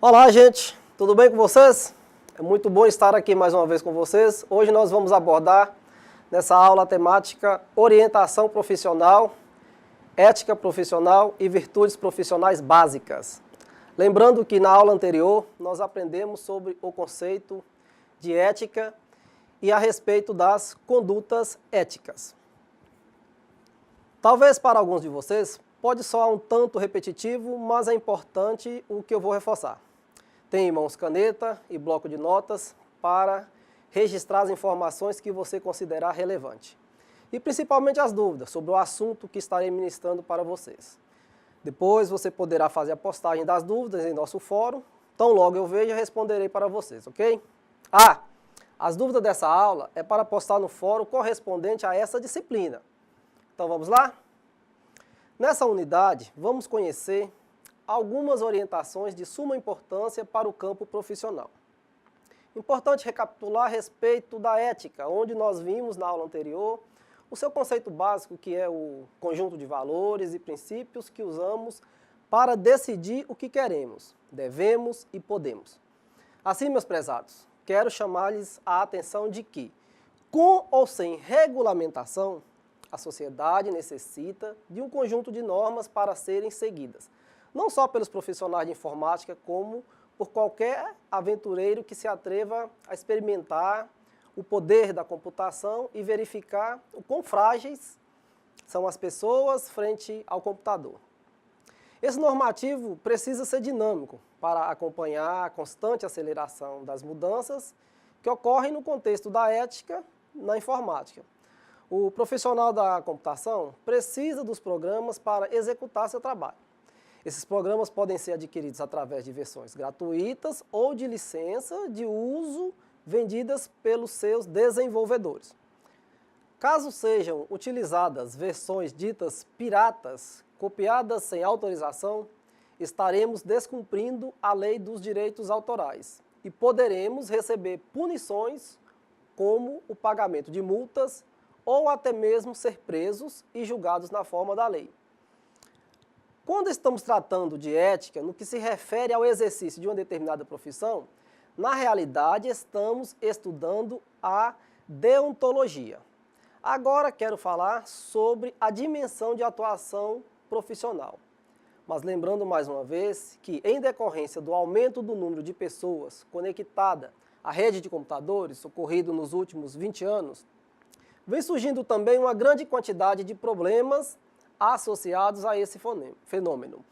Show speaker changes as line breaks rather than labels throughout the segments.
Olá, gente, tudo bem com vocês? É muito bom estar aqui mais uma vez com vocês. Hoje nós vamos abordar nessa aula a temática orientação profissional, ética profissional e virtudes profissionais básicas. Lembrando que na aula anterior nós aprendemos sobre o conceito de ética e a respeito das condutas éticas. Talvez para alguns de vocês pode soar um tanto repetitivo, mas é importante o que eu vou reforçar. Tenha em mãos caneta e bloco de notas para registrar as informações que você considerar relevante. E principalmente as dúvidas sobre o assunto que estarei ministrando para vocês. Depois você poderá fazer a postagem das dúvidas em nosso fórum. Tão logo eu veja, responderei para vocês, ok? As dúvidas dessa aula é para postar no fórum correspondente a essa disciplina. Então vamos lá? Nessa unidade, vamos conhecer algumas orientações de suma importância para o campo profissional. Importante recapitular a respeito da ética, onde nós vimos na aula anterior o seu conceito básico, que é o conjunto de valores e princípios que usamos para decidir o que queremos, devemos e podemos. Assim, meus prezados, quero chamar-lhes a atenção de que, com ou sem regulamentação, a sociedade necessita de um conjunto de normas para serem seguidas, não só pelos profissionais de informática, como por qualquer aventureiro que se atreva a experimentar o poder da computação e verificar o quão frágeis são as pessoas frente ao computador. Esse normativo precisa ser dinâmico para acompanhar a constante aceleração das mudanças que ocorrem no contexto da ética na informática. O profissional da computação precisa dos programas para executar seu trabalho. Esses programas podem ser adquiridos através de versões gratuitas ou de licença de uso vendidas pelos seus desenvolvedores. Caso sejam utilizadas versões ditas piratas, copiadas sem autorização, estaremos descumprindo a lei dos direitos autorais e poderemos receber punições como o pagamento de multas ou até mesmo ser presos e julgados na forma da lei. Quando estamos tratando de ética, no que se refere ao exercício de uma determinada profissão, na realidade estamos estudando a deontologia. Agora quero falar sobre a dimensão de atuação profissional. Mas lembrando mais uma vez que, em decorrência do aumento do número de pessoas conectadas à rede de computadores, ocorrido nos últimos 20 anos, vem surgindo também uma grande quantidade de problemas associados a esse fenômeno,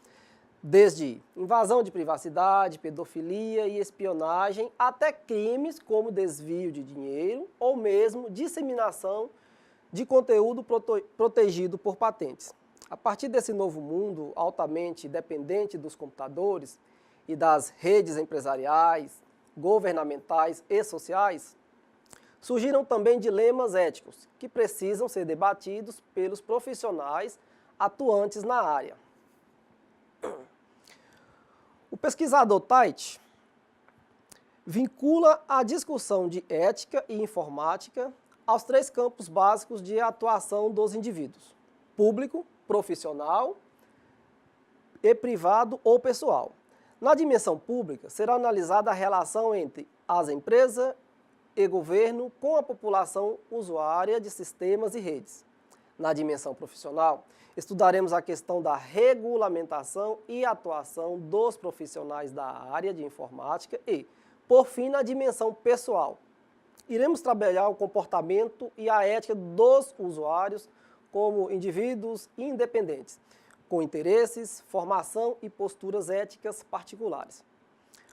desde invasão de privacidade, pedofilia e espionagem, até crimes como desvio de dinheiro ou mesmo disseminação de conteúdo protegido por patentes. A partir desse novo mundo altamente dependente dos computadores e das redes empresariais, governamentais e sociais, surgiram também dilemas éticos que precisam ser debatidos pelos profissionais atuantes na área. O pesquisador Tait vincula a discussão de ética e informática aos três campos básicos de atuação dos indivíduos: público, profissional e privado ou pessoal. Na dimensão pública, será analisada a relação entre as empresas e governo com a população usuária de sistemas e redes. Na dimensão profissional, estudaremos a questão da regulamentação e atuação dos profissionais da área de informática e, por fim, na dimensão pessoal, iremos trabalhar o comportamento e a ética dos usuários como indivíduos independentes, com interesses, formação e posturas éticas particulares.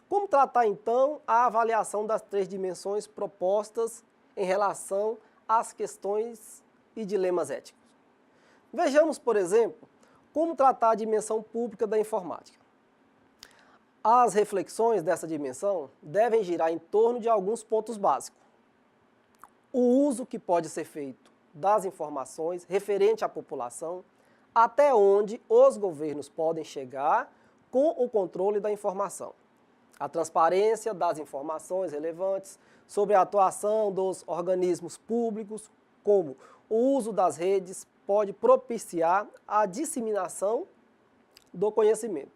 Como tratar, então, a avaliação das três dimensões propostas em relação às questões e dilemas éticos? Vejamos, por exemplo, como tratar a dimensão pública da informática. As reflexões dessa dimensão devem girar em torno de alguns pontos básicos. O uso que pode ser feito das informações referente à população, até onde os governos podem chegar com o controle da informação. A transparência das informações relevantes sobre a atuação dos organismos públicos, como o uso das redes pode propiciar a disseminação do conhecimento.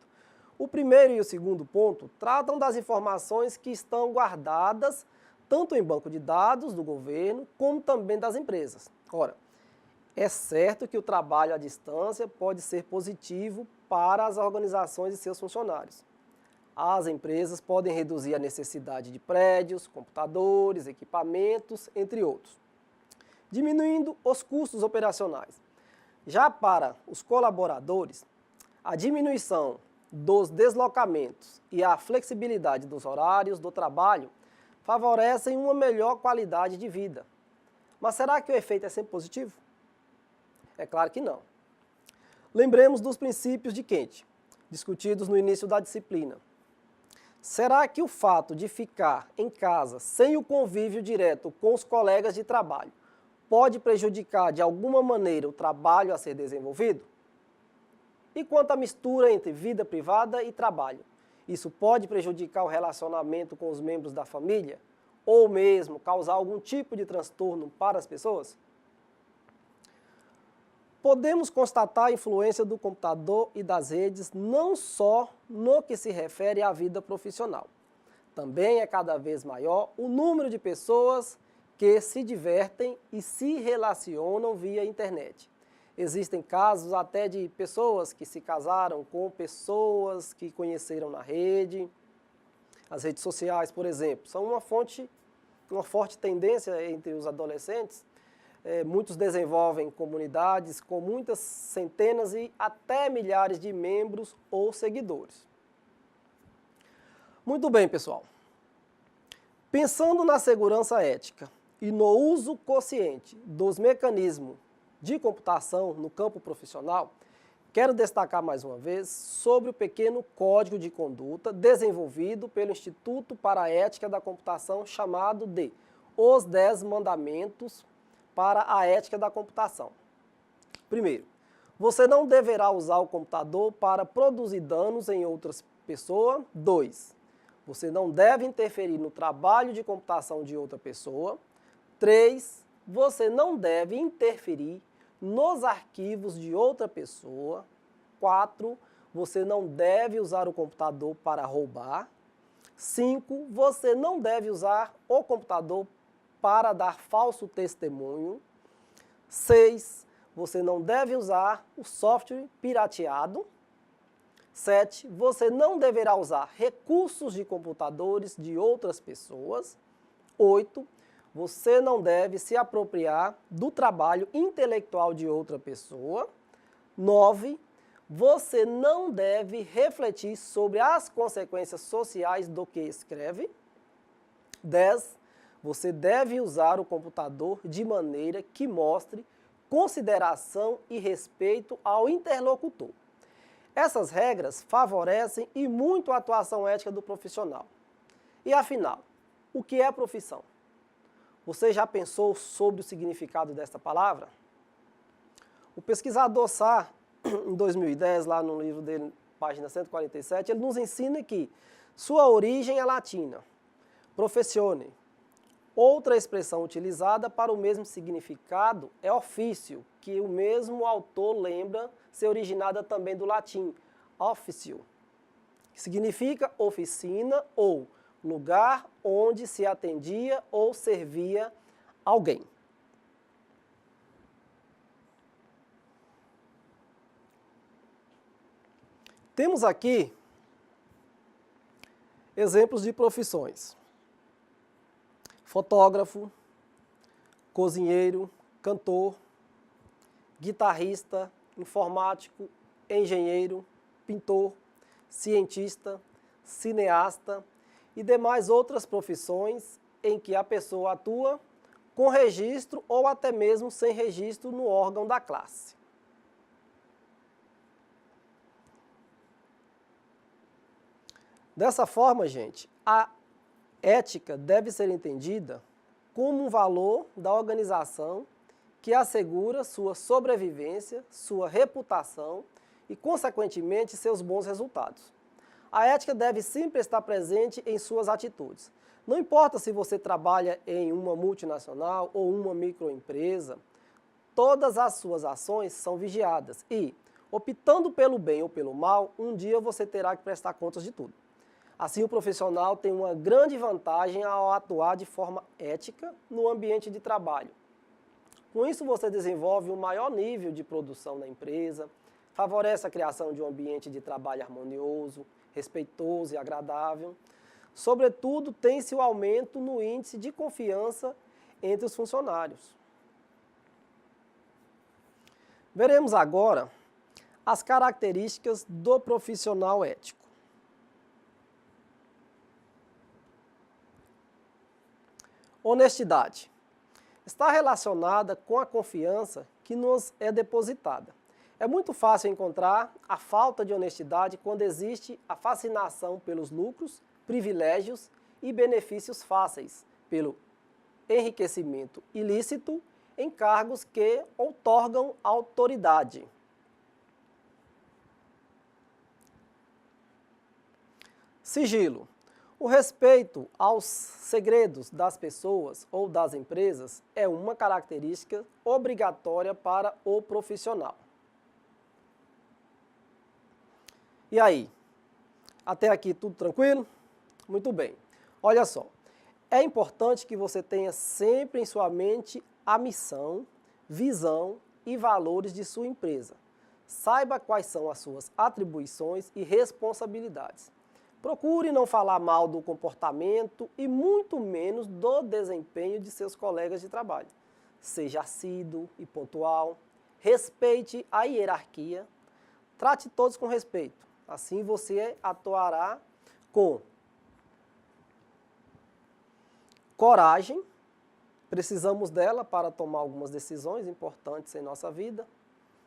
O primeiro e o segundo ponto tratam das informações que estão guardadas tanto em banco de dados do governo, como também das empresas. Ora, é certo que o trabalho à distância pode ser positivo para as organizações e seus funcionários. As empresas podem reduzir a necessidade de prédios, computadores, equipamentos, entre outros, diminuindo os custos operacionais. Já para os colaboradores, a diminuição dos deslocamentos e a flexibilidade dos horários do trabalho favorecem uma melhor qualidade de vida. Mas será que o efeito é sempre positivo? É claro que não. Lembremos dos princípios de Kant, discutidos no início da disciplina. Será que o fato de ficar em casa sem o convívio direto com os colegas de trabalho pode prejudicar de alguma maneira o trabalho a ser desenvolvido? E quanto à mistura entre vida privada e trabalho? Isso pode prejudicar o relacionamento com os membros da família? Ou mesmo causar algum tipo de transtorno para as pessoas? Podemos constatar a influência do computador e das redes não só no que se refere à vida profissional. Também é cada vez maior o número de pessoas que se divertem e se relacionam via internet. Existem casos até de pessoas que se casaram com pessoas que conheceram na rede. As redes sociais, por exemplo, são uma forte tendência entre os adolescentes. Muitos desenvolvem comunidades com muitas centenas e até milhares de membros ou seguidores. Muito bem, pessoal. Pensando na segurança ética e no uso consciente dos mecanismos de computação no campo profissional, quero destacar mais uma vez sobre o pequeno código de conduta desenvolvido pelo Instituto para a Ética da Computação, chamado de Os 10 Mandamentos para a Ética da Computação. Primeiro, você não deverá usar o computador para produzir danos em outras pessoas. 2. Você não deve interferir no trabalho de computação de outra pessoa. 3. Você não deve interferir nos arquivos de outra pessoa. 4. Você não deve usar o computador para roubar. 5. Você não deve usar o computador para dar falso testemunho. 6. Você não deve usar o software pirateado. 7. Você não deverá usar recursos de computadores de outras pessoas. 8. Você não deve se apropriar do trabalho intelectual de outra pessoa. 9. Você não deve refletir sobre as consequências sociais do que escreve. 10. Você deve usar o computador de maneira que mostre consideração e respeito ao interlocutor. Essas regras favorecem e muito a atuação ética do profissional. E afinal, o que é profissão? Você já pensou sobre o significado desta palavra? O pesquisador Sarr, em 2010, lá no livro dele, página 147, ele nos ensina que sua origem é latina, professione. Outra expressão utilizada para o mesmo significado é ofício, que o mesmo autor lembra ser originada também do latim, officio, que significa oficina ou lugar onde se atendia ou servia alguém. Temos aqui exemplos de profissões: fotógrafo, cozinheiro, cantor, guitarrista, informático, engenheiro, pintor, cientista, cineasta e demais outras profissões em que a pessoa atua com registro ou até mesmo sem registro no órgão da classe. Dessa forma, gente, a ética deve ser entendida como um valor da organização que assegura sua sobrevivência, sua reputação e, consequentemente, seus bons resultados. A ética deve sempre estar presente em suas atitudes. Não importa se você trabalha em uma multinacional ou uma microempresa, todas as suas ações são vigiadas e Optando pelo bem ou pelo mal, um dia você terá que prestar contas de tudo. Assim, o profissional tem uma grande vantagem ao atuar de forma ética no ambiente de trabalho. Com isso, você desenvolve um maior nível de produção na empresa, favorece a criação de um ambiente de trabalho harmonioso, respeitoso e agradável. Sobretudo, tem-se o aumento no índice de confiança entre os funcionários. Veremos agora as características do profissional ético. Honestidade. Está relacionada com a confiança que nos é depositada. É muito fácil encontrar a falta de honestidade quando existe a fascinação pelos lucros, privilégios e benefícios fáceis, pelo enriquecimento ilícito em cargos que outorgam autoridade. Sigilo. O respeito aos segredos das pessoas ou das empresas é uma característica obrigatória para o profissional. E aí? Até aqui tudo tranquilo? Muito bem. Olha só, é importante que você tenha sempre em sua mente a missão, visão e valores de sua empresa. Saiba quais são as suas atribuições e responsabilidades. Procure não falar mal do comportamento e muito menos do desempenho de seus colegas de trabalho. Seja assíduo e pontual, respeite a hierarquia, trate todos com respeito. Assim você atuará com coragem, precisamos dela para tomar algumas decisões importantes em nossa vida,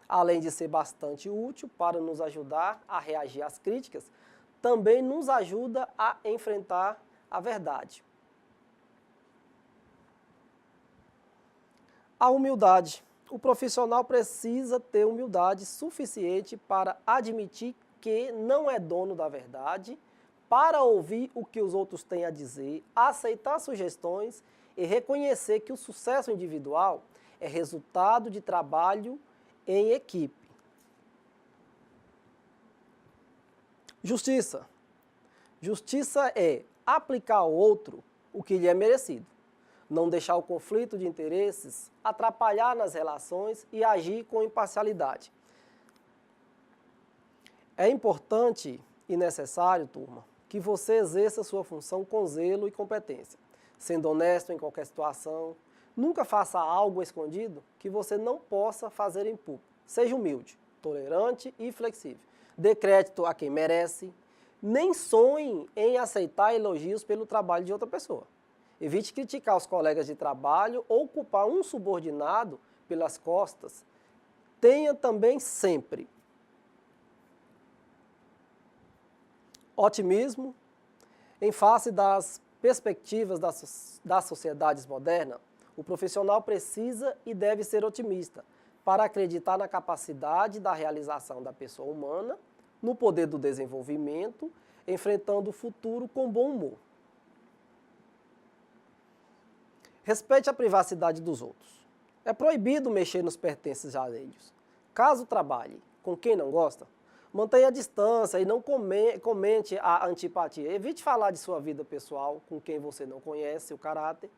além de ser bastante útil para nos ajudar a reagir às críticas, também nos ajuda a enfrentar a verdade. A humildade. O profissional precisa ter humildade suficiente para admitir que não é dono da verdade, para ouvir o que os outros têm a dizer, aceitar sugestões e reconhecer que o sucesso individual é resultado de trabalho em equipe. Justiça. Justiça é aplicar ao outro o que lhe é merecido, não deixar o conflito de interesses atrapalhar nas relações e agir com imparcialidade. É importante e necessário, turma, que você exerça sua função com zelo e competência, sendo honesto em qualquer situação. Nunca faça algo escondido que você não possa fazer em público. Seja humilde, tolerante e flexível. Dê crédito a quem merece. Nem sonhe em aceitar elogios pelo trabalho de outra pessoa. Evite criticar os colegas de trabalho ou culpar um subordinado pelas costas. Tenha também sempre otimismo em face das perspectivas das sociedades modernas. O profissional precisa e deve ser otimista para acreditar na capacidade da realização da pessoa humana, no poder do desenvolvimento, enfrentando o futuro com bom humor. Respeite a privacidade dos outros. É proibido mexer nos pertences alheios. Caso trabalhe com quem não gosta, mantenha a distância e não comente a antipatia. Evite falar de sua vida pessoal com quem você não conhece o caráter.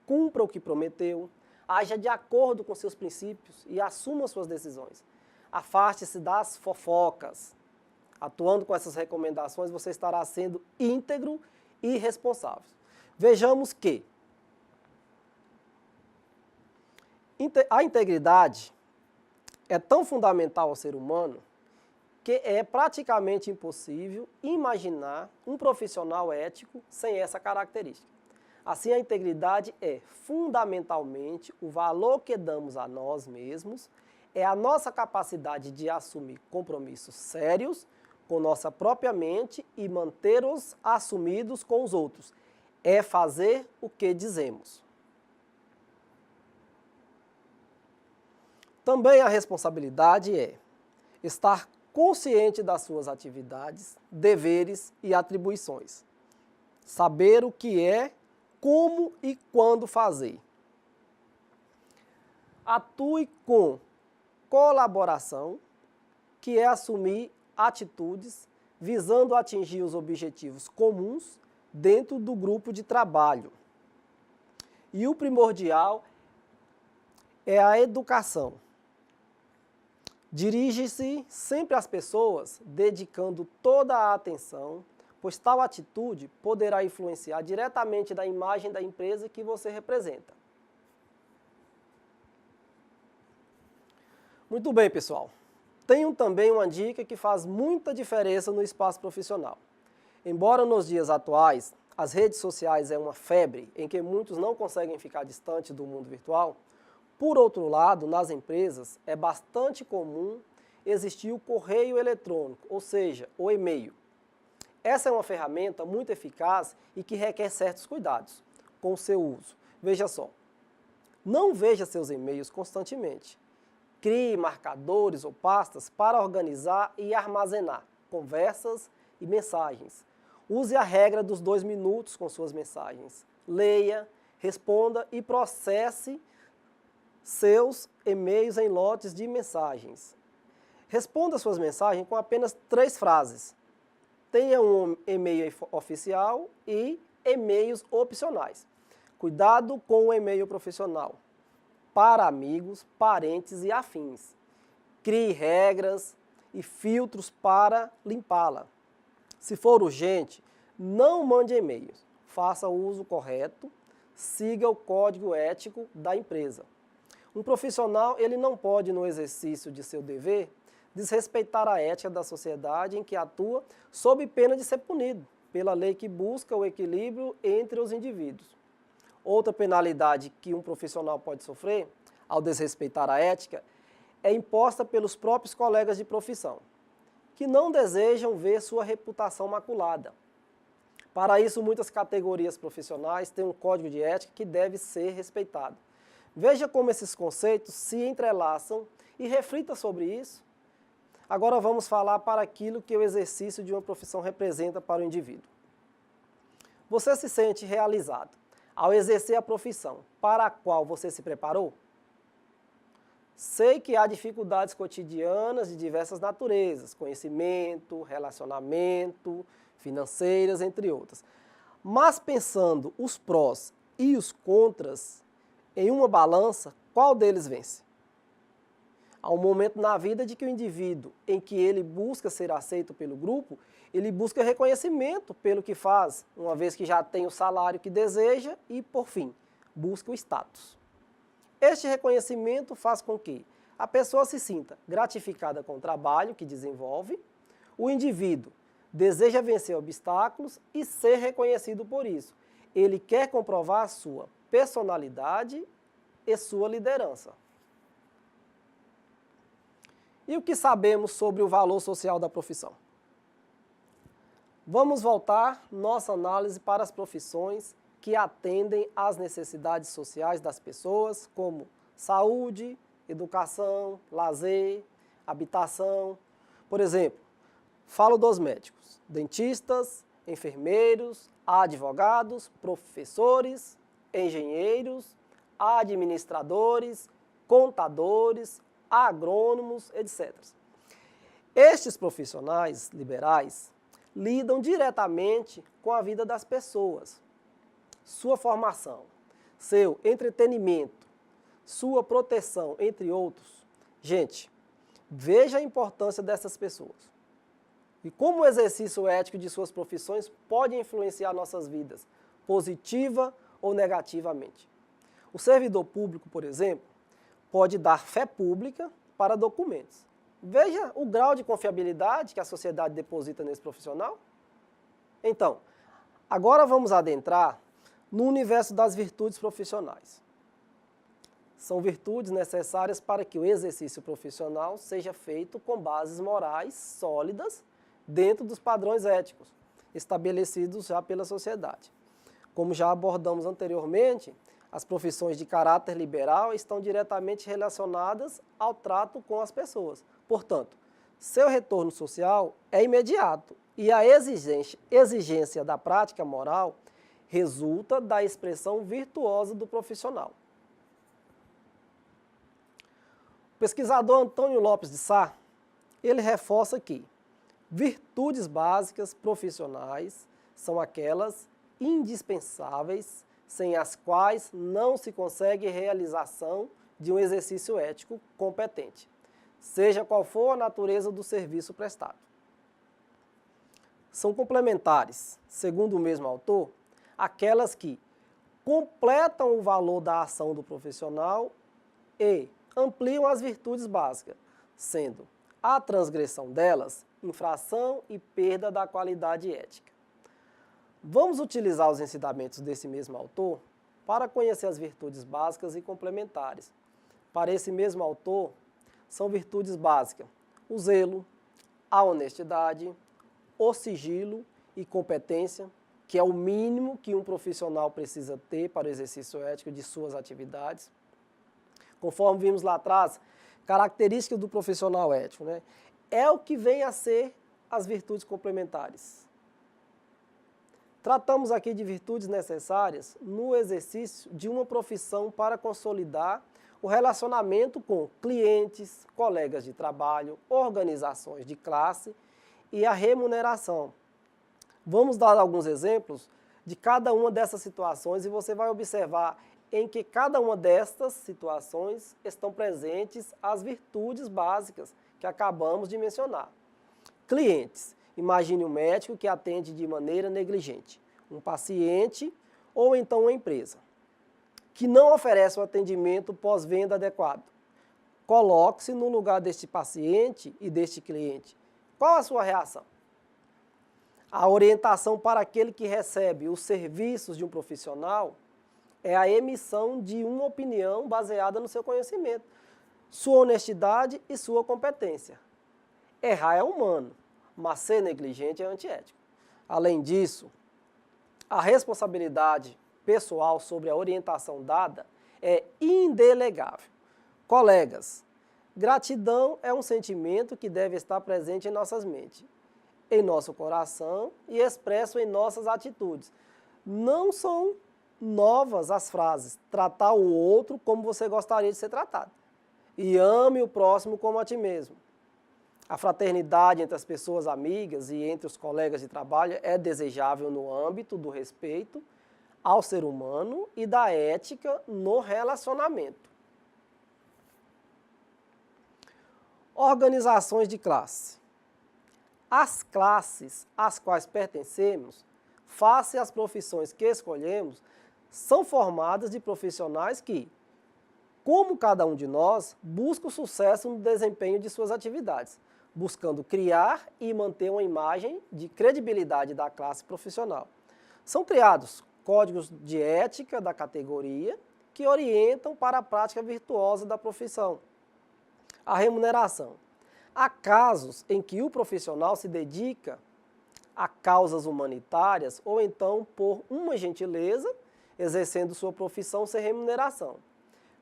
Cumpra o que prometeu. Haja de acordo com seus princípios e assuma suas decisões. Afaste-se das fofocas. Atuando com essas recomendações, você estará sendo íntegro e responsável. Vejamos que a integridade é tão fundamental ao ser humano que é praticamente impossível imaginar um profissional ético sem essa característica. Assim, a integridade é fundamentalmente o valor que damos a nós mesmos, é a nossa capacidade de assumir compromissos sérios com nossa própria mente e manter-os assumidos com os outros. É fazer o que dizemos. Também a responsabilidade é estar consciente das suas atividades, deveres e atribuições. Saber o que é, como e quando fazer. Atue com colaboração, que é assumir atitudes visando atingir os objetivos comuns dentro do grupo de trabalho. E o primordial é a educação. Dirige-se sempre às pessoas, dedicando toda a atenção, pois tal atitude poderá influenciar diretamente na imagem da empresa que você representa. Muito bem, pessoal. Tenho também uma dica que faz muita diferença no espaço profissional. Embora nos dias atuais as redes sociais é uma febre em que muitos não conseguem ficar distantes do mundo virtual, por outro lado, nas empresas é bastante comum existir o correio eletrônico, ou seja, o e-mail. Essa é uma ferramenta muito eficaz e que requer certos cuidados com o seu uso. Veja só, não veja seus e-mails constantemente. Crie marcadores ou pastas para organizar e armazenar conversas e mensagens. Use a regra dos 2 minutos com suas mensagens. Leia, responda e processe seus e-mails em lotes de mensagens. Responda suas mensagens com apenas 3 frases. Tenha um e-mail oficial e e-mails opcionais. Cuidado com o e-mail profissional para amigos, parentes e afins. Crie regras e filtros para limpá-la. Se for urgente, não mande e-mails. Faça o uso correto, siga o código ético da empresa. Um profissional, ele não pode, no exercício de seu dever, desrespeitar a ética da sociedade em que atua, sob pena de ser punido pela lei que busca o equilíbrio entre os indivíduos. Outra penalidade que um profissional pode sofrer, ao desrespeitar a ética, é imposta pelos próprios colegas de profissão, que não desejam ver sua reputação maculada. Para isso, muitas categorias profissionais têm um código de ética que deve ser respeitado. Veja como esses conceitos se entrelaçam e reflita sobre isso. Agora vamos falar para aquilo que o exercício de uma profissão representa para o indivíduo. Você se sente realizado ao exercer a profissão para a qual você se preparou? Sei que há dificuldades cotidianas de diversas naturezas, conhecimento, relacionamento, financeiras, entre outras. Mas pensando os prós e os contras em uma balança, qual deles vence? Há um momento na vida de que o indivíduo, em que ele busca ser aceito pelo grupo, ele busca reconhecimento pelo que faz, uma vez que já tem o salário que deseja e, por fim, busca o status. Este reconhecimento faz com que a pessoa se sinta gratificada com o trabalho que desenvolve, o indivíduo deseja vencer obstáculos e ser reconhecido por isso. Ele quer comprovar a sua personalidade e sua liderança. E o que sabemos sobre o valor social da profissão? Vamos voltar nossa análise para as profissões que atendem às necessidades sociais das pessoas, como saúde, educação, lazer, habitação. Por exemplo, falo dos médicos, dentistas, enfermeiros, advogados, professores, engenheiros, administradores, contadores, agrônomos, etc. Estes profissionais liberais lidam diretamente com a vida das pessoas. Sua formação, seu entretenimento, sua proteção, entre outros. Gente, veja a importância dessas pessoas. E como o exercício ético de suas profissões pode influenciar nossas vidas, positiva ou negativamente. O servidor público, por exemplo, pode dar fé pública para documentos. Veja o grau de confiabilidade que a sociedade deposita nesse profissional. Então, agora vamos adentrar no universo das virtudes profissionais. São virtudes necessárias para que o exercício profissional seja feito com bases morais sólidas dentro dos padrões éticos estabelecidos já pela sociedade. Como já abordamos anteriormente, as profissões de caráter liberal estão diretamente relacionadas ao trato com as pessoas. Portanto, seu retorno social é imediato e a exigência da prática moral resulta da expressão virtuosa do profissional. O pesquisador Antônio Lopes de Sá ele reforça que virtudes básicas profissionais são aquelas indispensáveis, sem as quais não se consegue realização de um exercício ético competente, seja qual for a natureza do serviço prestado. São complementares, segundo o mesmo autor, aquelas que completam o valor da ação do profissional e ampliam as virtudes básicas, sendo a transgressão delas infração e perda da qualidade ética. Vamos utilizar os ensinamentos desse mesmo autor para conhecer as virtudes básicas e complementares. Para esse mesmo autor, são virtudes básicas o zelo, a honestidade, o sigilo e competência, que é o mínimo que um profissional precisa ter para o exercício ético de suas atividades. Conforme vimos lá atrás, características do profissional ético, né? É o que vem a ser as virtudes complementares. Tratamos aqui de virtudes necessárias no exercício de uma profissão para consolidar o relacionamento com clientes, colegas de trabalho, organizações de classe e a remuneração. Vamos dar alguns exemplos de cada uma dessas situações e você vai observar em que cada uma destas situações estão presentes as virtudes básicas que acabamos de mencionar. Clientes. Imagine um médico que atende de maneira negligente um paciente ou então uma empresa que não oferece o atendimento pós-venda adequado. Coloque-se no lugar deste paciente e deste cliente. Qual a sua reação? A orientação para aquele que recebe os serviços de um profissional é a emissão de uma opinião baseada no seu conhecimento, sua honestidade e sua competência. Errar é humano, mas ser negligente é antiético. Além disso, a responsabilidade pessoal sobre a orientação dada é indelegável. Colegas, gratidão é um sentimento que deve estar presente em nossas mentes, em nosso coração e expresso em nossas atitudes. Não são novas as frases, tratar o outro como você gostaria de ser tratado e ame o próximo como a ti mesmo. A fraternidade entre as pessoas amigas e entre os colegas de trabalho é desejável no âmbito do respeito ao ser humano e da ética no relacionamento. Organizações de classe. As classes às quais pertencemos, face às profissões que escolhemos, são formadas de profissionais que, como cada um de nós, busca o sucesso no desempenho de suas atividades, buscando criar e manter uma imagem de credibilidade da classe profissional. São criados códigos de ética da categoria que orientam para a prática virtuosa da profissão. A remuneração. Há casos em que o profissional se dedica a causas humanitárias ou então por uma gentileza, exercendo sua profissão sem remuneração.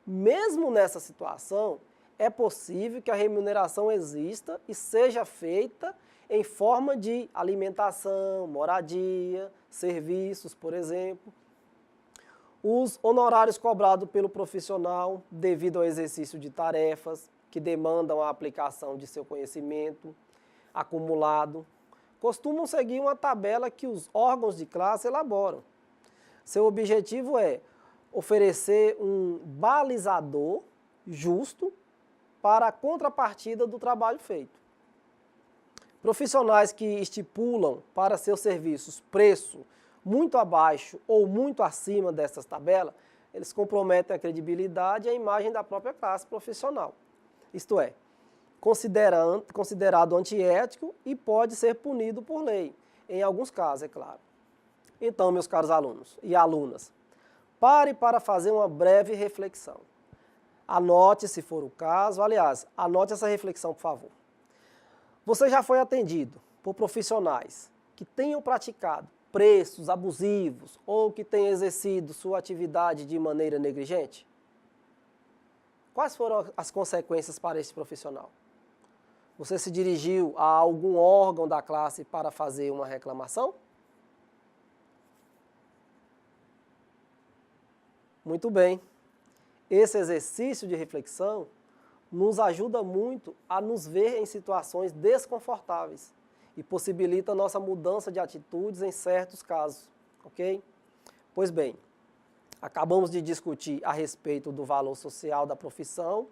Mesmo nessa situação, é possível que a remuneração exista e seja feita em forma de alimentação, moradia, serviços, por exemplo. Os honorários cobrados pelo profissional devido ao exercício de tarefas que demandam a aplicação de seu conhecimento acumulado, costumam seguir uma tabela que os órgãos de classe elaboram. Seu objetivo é oferecer um balizador justo para a contrapartida do trabalho feito. Profissionais que estipulam para seus serviços preço muito abaixo ou muito acima dessas tabelas, eles comprometem a credibilidade e a imagem da própria classe profissional. Isto é, considerado antiético e pode ser punido por lei, em alguns casos, é claro. Então, meus caros alunos e alunas, pare para fazer uma breve reflexão. Anote se for o caso, aliás, anote essa reflexão, por favor. Você já foi atendido por profissionais que tenham praticado preços abusivos ou que tenham exercido sua atividade de maneira negligente? Quais foram as consequências para esse profissional? Você se dirigiu a algum órgão da classe para fazer uma reclamação? Muito bem. Esse exercício de reflexão nos ajuda muito a nos ver em situações desconfortáveis e possibilita a nossa mudança de atitudes em certos casos, ok? Pois bem, acabamos de discutir a respeito do valor social da profissão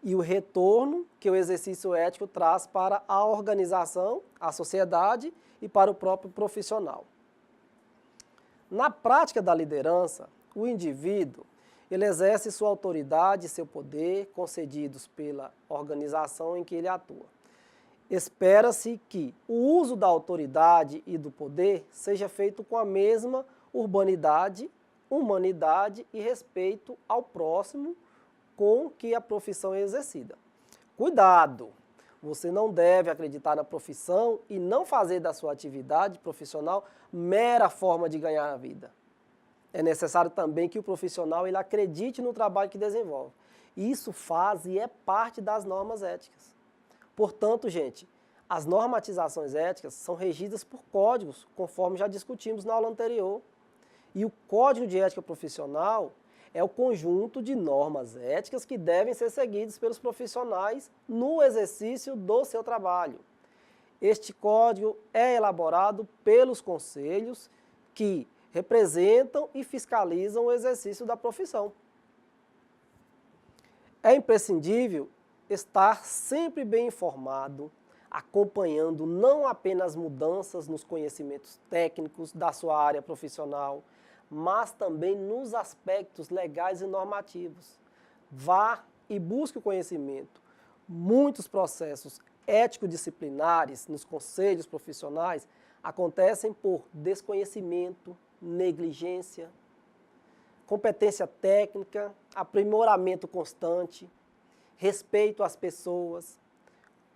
e o retorno que o exercício ético traz para a organização, a sociedade e para o próprio profissional. Na prática da liderança, o indivíduo ele exerce sua autoridade e seu poder concedidos pela organização em que ele atua. Espera-se que o uso da autoridade e do poder seja feito com a mesma urbanidade, humanidade e respeito ao próximo com que a profissão é exercida. Cuidado! Você não deve acreditar na profissão e não fazer da sua atividade profissional mera forma de ganhar a vida. É necessário também que o profissional ele acredite no trabalho que desenvolve. Isso faz e é parte das normas éticas. Portanto, gente, as normatizações éticas são regidas por códigos, conforme já discutimos na aula anterior. E o Código de Ética Profissional é o conjunto de normas éticas que devem ser seguidas pelos profissionais no exercício do seu trabalho. Este código é elaborado pelos conselhos que representam e fiscalizam o exercício da profissão. É imprescindível estar sempre bem informado, acompanhando não apenas mudanças nos conhecimentos técnicos da sua área profissional, mas também nos aspectos legais e normativos. Vá e busque o conhecimento. Muitos processos ético-disciplinares nos conselhos profissionais acontecem por desconhecimento, negligência, competência técnica, aprimoramento constante, respeito às pessoas,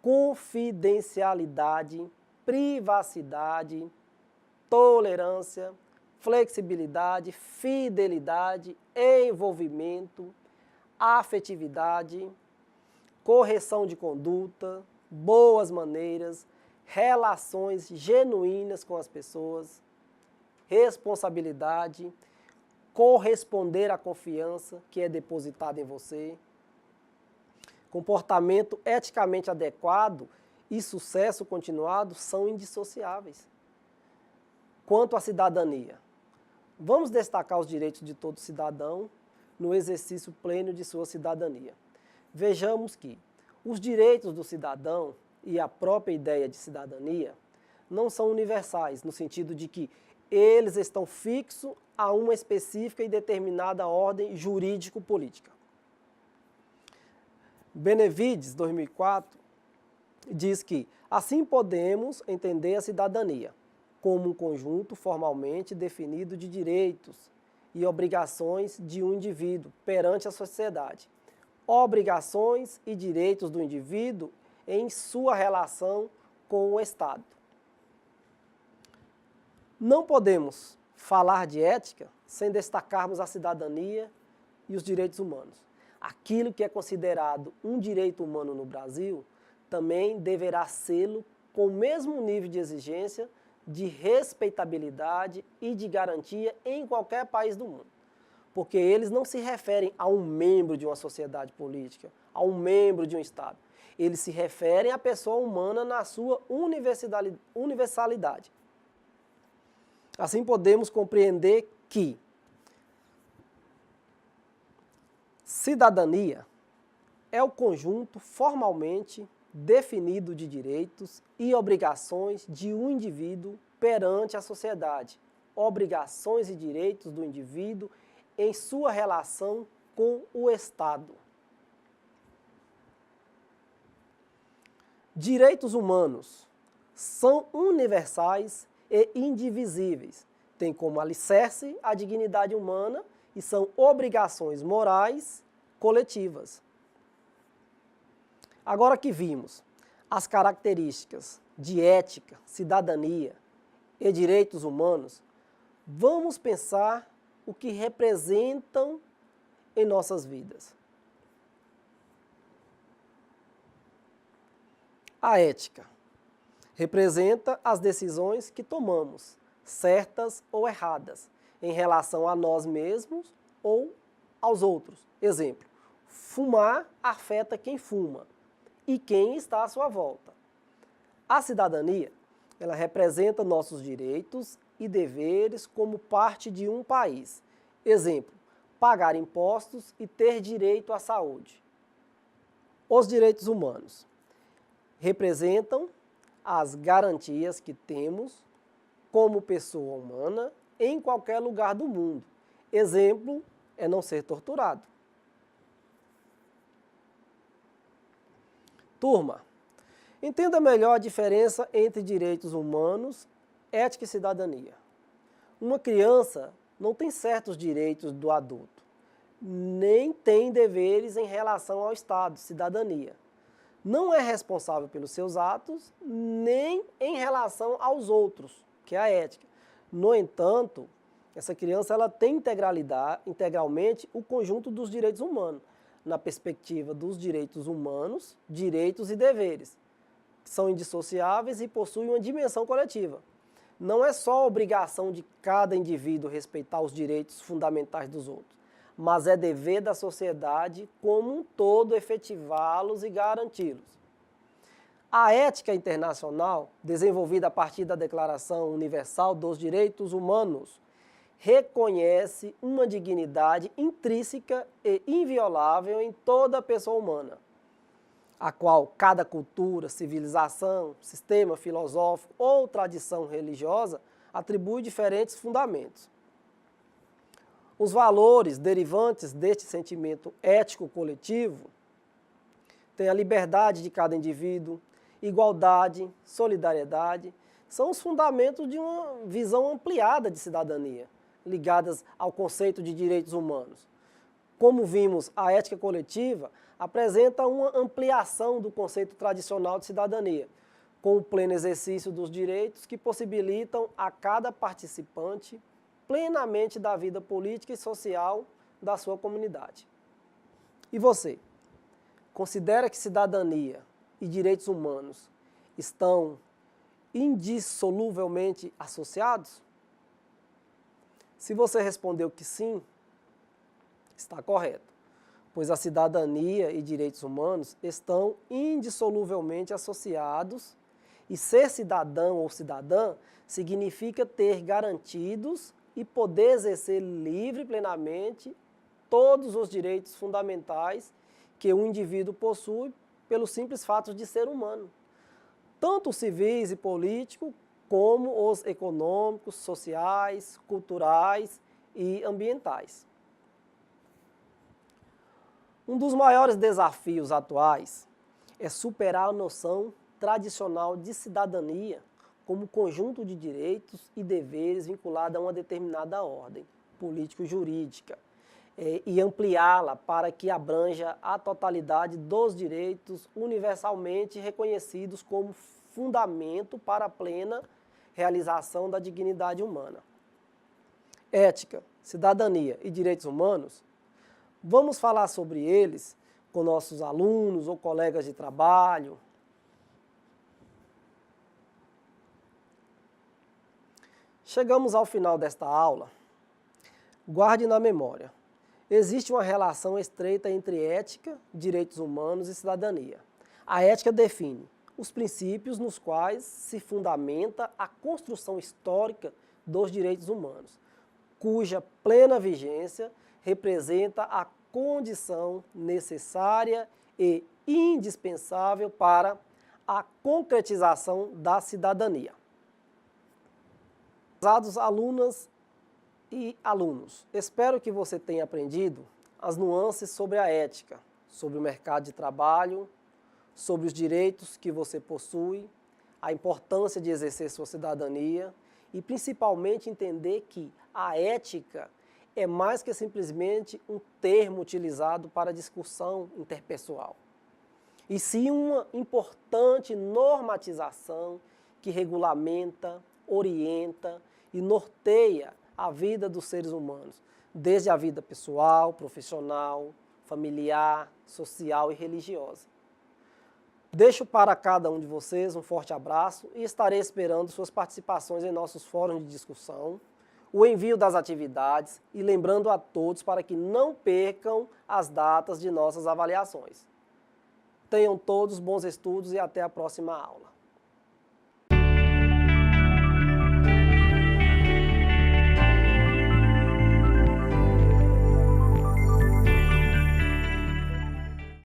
confidencialidade, privacidade, tolerância, flexibilidade, fidelidade, envolvimento, afetividade, correção de conduta, boas maneiras, relações genuínas com as pessoas, responsabilidade, corresponder à confiança que é depositada em você, comportamento eticamente adequado e sucesso continuado são indissociáveis. Quanto à cidadania, vamos destacar os direitos de todo cidadão no exercício pleno de sua cidadania. Vejamos que os direitos do cidadão e a própria ideia de cidadania não são universais, no sentido de que eles estão fixos a uma específica e determinada ordem jurídico-política. Benevides, 2004, diz que assim podemos entender a cidadania como um conjunto formalmente definido de direitos e obrigações de um indivíduo perante a sociedade. Obrigações e direitos do indivíduo em sua relação com o Estado. Não podemos falar de ética sem destacarmos a cidadania e os direitos humanos. Aquilo que é considerado um direito humano no Brasil também deverá sê-lo com o mesmo nível de exigência, de respeitabilidade e de garantia em qualquer país do mundo. Porque eles não se referem a um membro de uma sociedade política, a um membro de um Estado. Eles se referem à pessoa humana na sua universalidade. Assim podemos compreender que cidadania é o conjunto formalmente definido de direitos e obrigações de um indivíduo perante a sociedade, obrigações e direitos do indivíduo em sua relação com o Estado. Direitos humanos são universais e indivisíveis, têm como alicerce a dignidade humana e são obrigações morais coletivas. Agora que vimos as características de ética, cidadania e direitos humanos, vamos pensar o que representam em nossas vidas. A ética representa as decisões que tomamos, certas ou erradas, em relação a nós mesmos ou aos outros. Exemplo, Fumar afeta quem fuma e quem está à sua volta. A cidadania, ela representa nossos direitos e deveres como parte de um país. Exemplo, pagar impostos e ter direito à saúde. Os direitos humanos representam as garantias que temos como pessoa humana em qualquer lugar do mundo. Exemplo é não ser torturado. Turma, entenda melhor a diferença entre direitos humanos, ética e cidadania. Uma criança não tem certos direitos do adulto, nem tem deveres em relação ao Estado, cidadania. Não é responsável pelos seus atos, nem em relação aos outros, que é a ética. No entanto, essa criança ela tem integralmente o conjunto dos direitos humanos, na perspectiva dos direitos humanos, direitos e deveres, que são indissociáveis e possuem uma dimensão coletiva. Não é só a obrigação de cada indivíduo respeitar os direitos fundamentais dos outros, mas é dever da sociedade como um todo efetivá-los e garanti-los. A ética internacional, desenvolvida a partir da Declaração Universal dos Direitos Humanos, reconhece uma dignidade intrínseca e inviolável em toda a pessoa humana, a qual cada cultura, civilização, sistema filosófico ou tradição religiosa atribui diferentes fundamentos. Os valores derivantes deste sentimento ético coletivo têm a liberdade de cada indivíduo, igualdade, solidariedade, são os fundamentos de uma visão ampliada de cidadania, ligadas ao conceito de direitos humanos. Como vimos, a ética coletiva apresenta uma ampliação do conceito tradicional de cidadania, com o pleno exercício dos direitos que possibilitam a cada participante plenamente da vida política e social da sua comunidade. E você? Considera que cidadania e direitos humanos estão indissoluvelmente associados? Se você respondeu que sim, está correto, pois a cidadania e direitos humanos estão indissoluvelmente associados e ser cidadão ou cidadã significa ter garantidos e poder exercer livre e plenamente todos os direitos fundamentais que o indivíduo possui pelo simples fato de ser humano, tanto os civis e políticos como os econômicos, sociais, culturais e ambientais. Um dos maiores desafios atuais é superar a noção tradicional de cidadania como conjunto de direitos e deveres vinculado a uma determinada ordem político-jurídica e ampliá-la para que abranja a totalidade dos direitos universalmente reconhecidos como fundamento para a plena realização da dignidade humana. Ética, cidadania e direitos humanos, vamos falar sobre eles com nossos alunos ou colegas de trabalho. Chegamos ao final desta aula. Guarde na memória. Existe uma relação estreita entre ética, direitos humanos e cidadania. A ética define os princípios nos quais se fundamenta a construção histórica dos direitos humanos, cuja plena vigência representa a condição necessária e indispensável para a concretização da cidadania. Prezados alunas e alunos, espero que você tenha aprendido as nuances sobre a ética, sobre o mercado de trabalho, sobre os direitos que você possui, a importância de exercer sua cidadania e principalmente entender que a ética é mais que simplesmente um termo utilizado para discussão interpessoal, e sim uma importante normatização que regulamenta, orienta e norteia a vida dos seres humanos, desde a vida pessoal, profissional, familiar, social e religiosa. Deixo para cada um de vocês um forte abraço e estarei esperando suas participações em nossos fóruns de discussão o envio das atividades e lembrando a todos para que não percam as datas de nossas avaliações. Tenham todos bons estudos e até a próxima aula.